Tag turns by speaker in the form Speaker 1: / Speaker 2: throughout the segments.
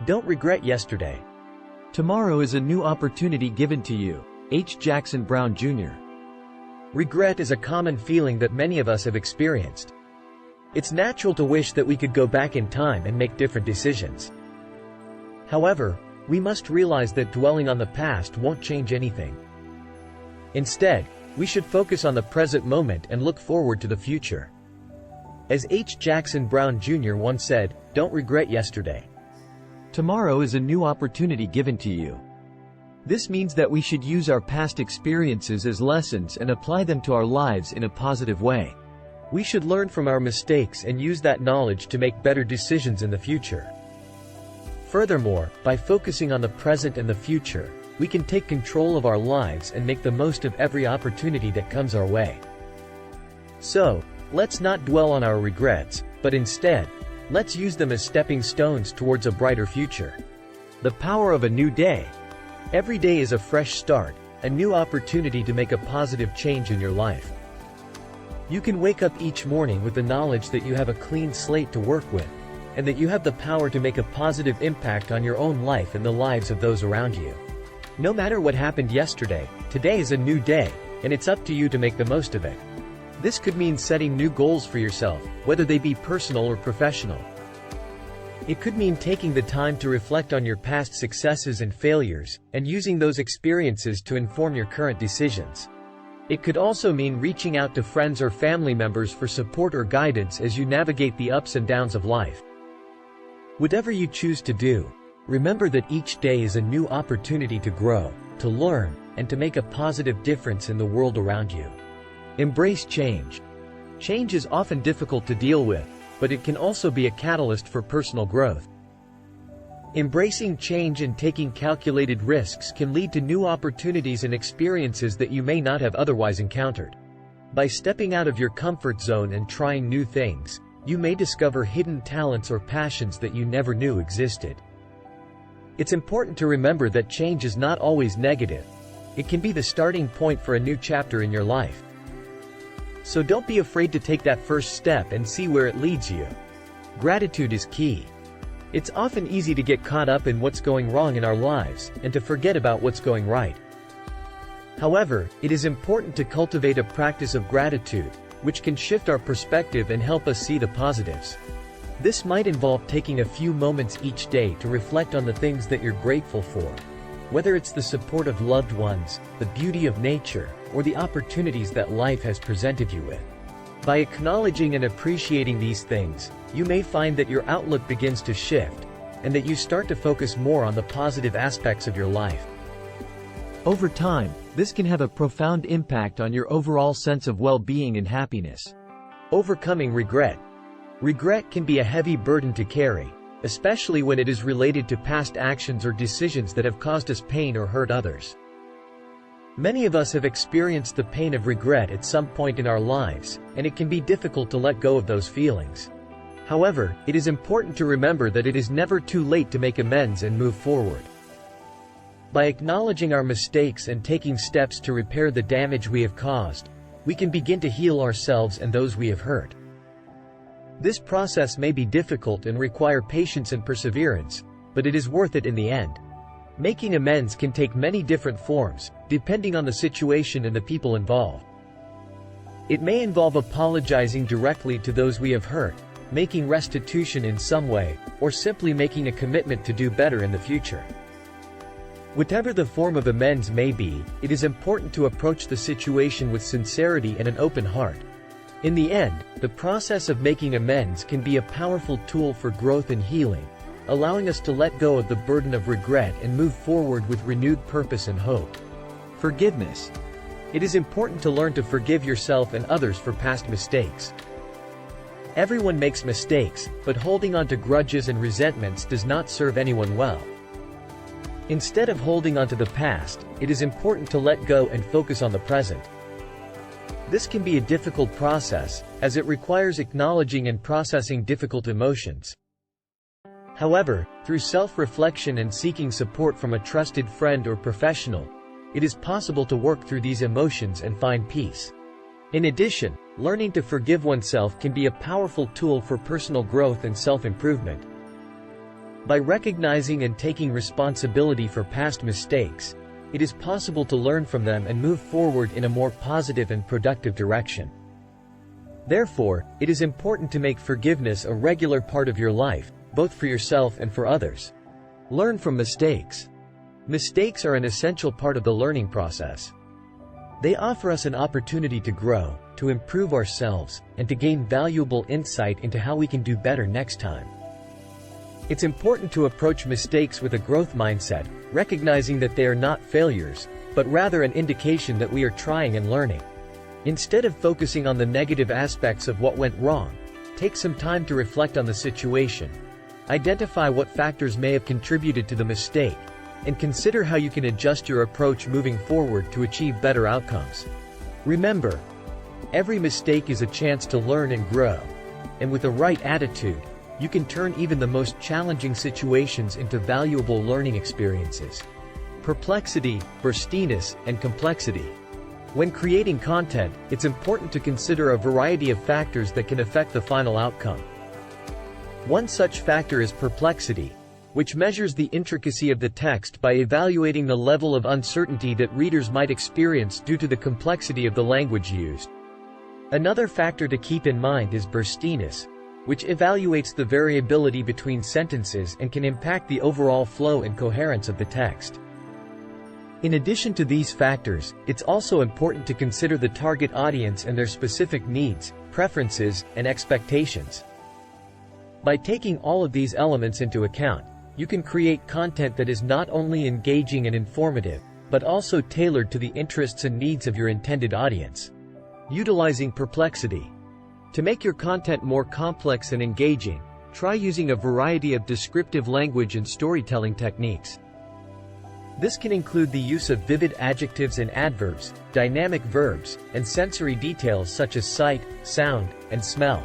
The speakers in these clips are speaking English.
Speaker 1: Don't regret yesterday.
Speaker 2: Tomorrow is a new opportunity given to you. H. Jackson Brown, Jr.
Speaker 1: Regret is a common feeling that many of us have experienced. It's natural to wish that we could go back in time and make different decisions. However, we must realize that dwelling on the past won't change anything. Instead, we should focus on the present moment and look forward to the future. As H. Jackson Brown Jr. once said, "Don't regret yesterday.
Speaker 2: Tomorrow is a new opportunity given to you." This means that we should use our past experiences as lessons and apply them to our lives in a positive way.
Speaker 1: We should learn from our mistakes and use that knowledge to make better decisions in the future. Furthermore, by focusing on the present and the future, we can take control of our lives and make the most of every opportunity that comes our way. So, let's not dwell on our regrets, but instead, let's use them as stepping stones towards a brighter future. The power of a new day. Every day is a fresh start, a new opportunity to make a positive change in your life. You can wake up each morning with the knowledge that you have a clean slate to work with, and that you have the power to make a positive impact on your own life and the lives of those around you. No matter what happened yesterday, today is a new day, and it's up to you to make the most of it. This could mean setting new goals for yourself, whether they be personal or professional. It could mean taking the time to reflect on your past successes and failures, and using those experiences to inform your current decisions. It could also mean reaching out to friends or family members for support or guidance as you navigate the ups and downs of life. Whatever you choose to do, remember that each day is a new opportunity to grow, to learn, and to make a positive difference in the world around you. Embrace change. Change is often difficult to deal with, but it can also be a catalyst for personal growth. Embracing change and taking calculated risks can lead to new opportunities and experiences that you may not have otherwise encountered. By stepping out of your comfort zone and trying new things, you may discover hidden talents or passions that you never knew existed. It's important to remember that change is not always negative. It can be the starting point for a new chapter in your life. So don't be afraid to take that first step and see where it leads you. Gratitude is key. It's often easy to get caught up in what's going wrong in our lives, and to forget about what's going right. However, it is important to cultivate a practice of gratitude, which can shift our perspective and help us see the positives. This might involve taking a few moments each day to reflect on the things that you're grateful for. Whether it's the support of loved ones, the beauty of nature, or the opportunities that life has presented you with. By acknowledging and appreciating these things, you may find that your outlook begins to shift, and that you start to focus more on the positive aspects of your life.
Speaker 2: Over time, this can have a profound impact on your overall sense of well-being and happiness.
Speaker 1: Overcoming regret. Regret can be a heavy burden to carry, especially when it is related to past actions or decisions that have caused us pain or hurt others. Many of us have experienced the pain of regret at some point in our lives, and it can be difficult to let go of those feelings. However, it is important to remember that it is never too late to make amends and move forward. By acknowledging our mistakes and taking steps to repair the damage we have caused, we can begin to heal ourselves and those we have hurt. This process may be difficult and require patience and perseverance, but it is worth it in the end. Making amends can take many different forms, depending on the situation and the people involved. It may involve apologizing directly to those we have hurt, making restitution in some way, or simply making a commitment to do better in the future. Whatever the form of amends may be, it is important to approach the situation with sincerity and an open heart. In the end, the process of making amends can be a powerful tool for growth and healing, allowing us to let go of the burden of regret and move forward with renewed purpose and hope. Forgiveness. It is important to learn to forgive yourself and others for past mistakes. Everyone makes mistakes, but holding on to grudges and resentments does not serve anyone well. Instead of holding on to the past, it is important to let go and focus on the present. This can be a difficult process, as it requires acknowledging and processing difficult emotions. However, through self-reflection and seeking support from a trusted friend or professional, it is possible to work through these emotions and find peace. In addition, learning to forgive oneself can be a powerful tool for personal growth and self-improvement. By recognizing and taking responsibility for past mistakes, it is possible to learn from them and move forward in a more positive and productive direction. Therefore, it is important to make forgiveness a regular part of your life, both for yourself and for others. Learn from mistakes. Mistakes are an essential part of the learning process. They offer us an opportunity to grow, to improve ourselves, and to gain valuable insight into how we can do better next time. It's important to approach mistakes with a growth mindset, recognizing that they are not failures, but rather an indication that we are trying and learning. Instead of focusing on the negative aspects of what went wrong, take some time to reflect on the situation. Identify what factors may have contributed to the mistake, and consider how you can adjust your approach moving forward to achieve better outcomes. Remember, every mistake is a chance to learn and grow, and with the right attitude, you can turn even the most challenging situations into valuable learning experiences. Perplexity, burstiness, and complexity. When creating content, it's important to consider a variety of factors that can affect the final outcome. One such factor is perplexity, which measures the intricacy of the text by evaluating the level of uncertainty that readers might experience due to the complexity of the language used. Another factor to keep in mind is burstiness, which evaluates the variability between sentences and can impact the overall flow and coherence of the text. In addition to these factors, it's also important to consider the target audience and their specific needs, preferences, and expectations. By taking all of these elements into account, you can create content that is not only engaging and informative, but also tailored to the interests and needs of your intended audience. Utilizing perplexity. To make your content more complex and engaging, try using a variety of descriptive language and storytelling techniques. This can include the use of vivid adjectives and adverbs, dynamic verbs, and sensory details such as sight, sound, and smell.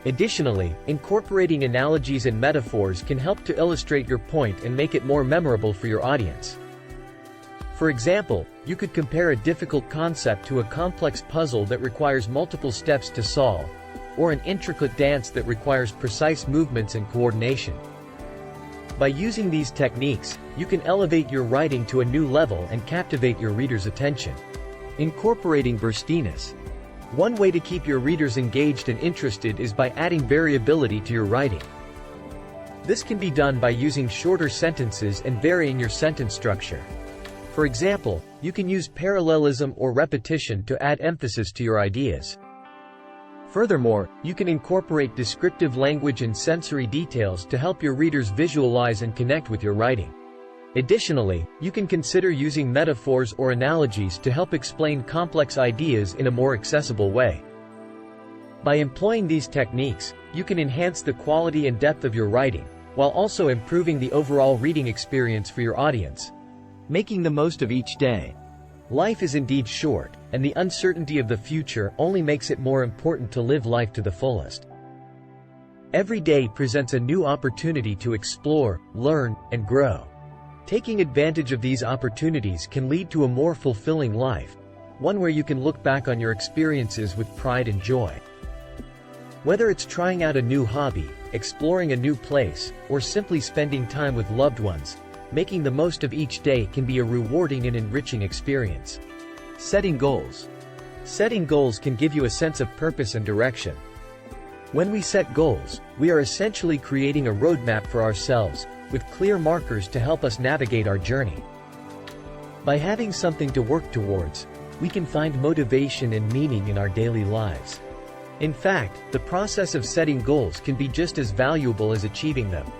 Speaker 1: Additionally, incorporating analogies and metaphors can help to illustrate your point and make it more memorable for your audience. For example, you could compare a difficult concept to a complex puzzle that requires multiple steps to solve, or an intricate dance that requires precise movements and coordination. By using these techniques, you can elevate your writing to a new level and captivate your readers' attention. Incorporating burstiness. One way to keep your readers engaged and interested is by adding variability to your writing. This can be done by using shorter sentences and varying your sentence structure. For example, you can use parallelism or repetition to add emphasis to your ideas. Furthermore, you can incorporate descriptive language and sensory details to help your readers visualize and connect with your writing. Additionally, you can consider using metaphors or analogies to help explain complex ideas in a more accessible way. By employing these techniques, you can enhance the quality and depth of your writing, while also improving the overall reading experience for your audience. Making the most of each day. Life is indeed short, and the uncertainty of the future only makes it more important to live life to the fullest. Every day presents a new opportunity to explore, learn, and grow. Taking advantage of these opportunities can lead to a more fulfilling life, one where you can look back on your experiences with pride and joy. Whether it's trying out a new hobby, exploring a new place, or simply spending time with loved ones, making the most of each day can be a rewarding and enriching experience. Setting goals. Setting goals can give you a sense of purpose and direction. When we set goals, we are essentially creating a roadmap for ourselves, with clear markers to help us navigate our journey. By having something to work towards, we can find motivation and meaning in our daily lives. In fact, the process of setting goals can be just as valuable as achieving them.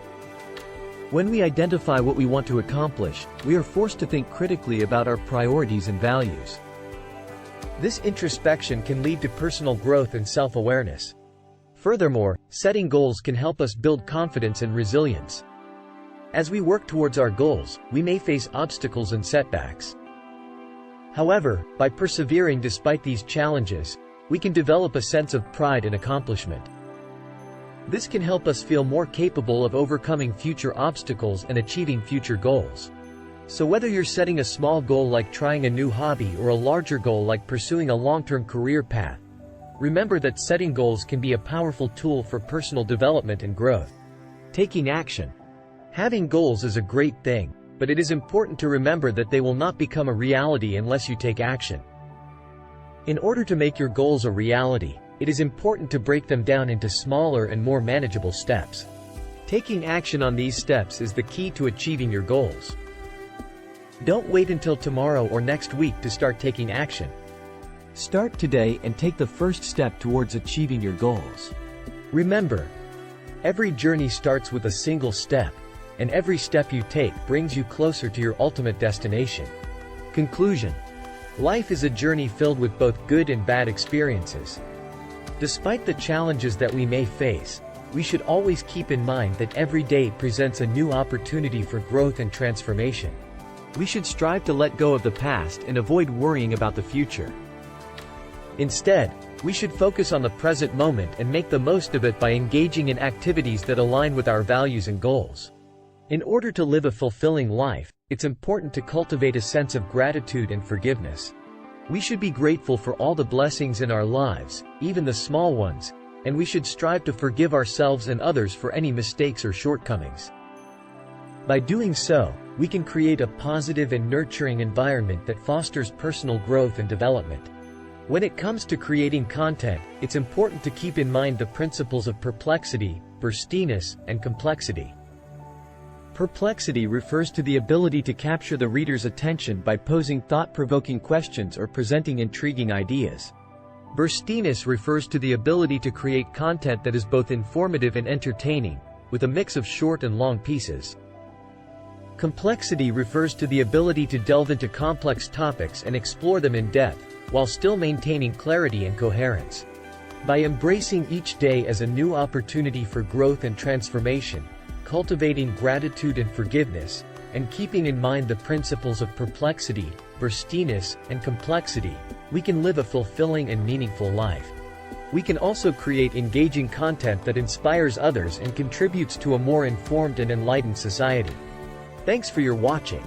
Speaker 1: When we identify what we want to accomplish, we are forced to think critically about our priorities and values. This introspection can lead to personal growth and self-awareness. Furthermore, setting goals can help us build confidence and resilience. As we work towards our goals, we may face obstacles and setbacks. However, by persevering despite these challenges, we can develop a sense of pride and accomplishment. This can help us feel more capable of overcoming future obstacles and achieving future goals. So whether you're setting a small goal like trying a new hobby or a larger goal like pursuing a long-term career path, remember that setting goals can be a powerful tool for personal development and growth. Taking action. Having goals is a great thing, but it is important to remember that they will not become a reality unless you take action. In order to make your goals a reality, it is important to break them down into smaller and more manageable steps. Taking action on these steps is the key to achieving your goals. Don't wait until tomorrow or next week to start taking action.
Speaker 2: Start today and take the first step towards achieving your goals.
Speaker 1: Remember, every journey starts with a single step, and every step you take brings you closer to your ultimate destination. Conclusion: life is a journey filled with both good and bad experiences. Despite the challenges that we may face, we should always keep in mind that every day presents a new opportunity for growth and transformation.
Speaker 2: We should strive to let go of the past and avoid worrying about the future.
Speaker 1: Instead, we should focus on the present moment and make the most of it by engaging in activities that align with our values and goals. In order to live a fulfilling life, it's important to cultivate a sense of gratitude and forgiveness. We should be grateful for all the blessings in our lives, even the small ones, and we should strive to forgive ourselves and others for any mistakes or shortcomings. By doing so, we can create a positive and nurturing environment that fosters personal growth and development. When it comes to creating content, it's important to keep in mind the principles of perplexity, burstiness, and complexity. Perplexity refers to the ability to capture the reader's attention by posing thought-provoking questions or presenting intriguing ideas. Burstiness refers to the ability to create content that is both informative and entertaining, with a mix of short and long pieces. Complexity refers to the ability to delve into complex topics and explore them in depth, while still maintaining clarity and coherence. By embracing each day as a new opportunity for growth and transformation, cultivating gratitude and forgiveness, and keeping in mind the principles of perplexity, burstiness, and complexity, we can live a fulfilling and meaningful life. We can also create engaging content that inspires others and contributes to a more informed and enlightened society. Thanks for your watching.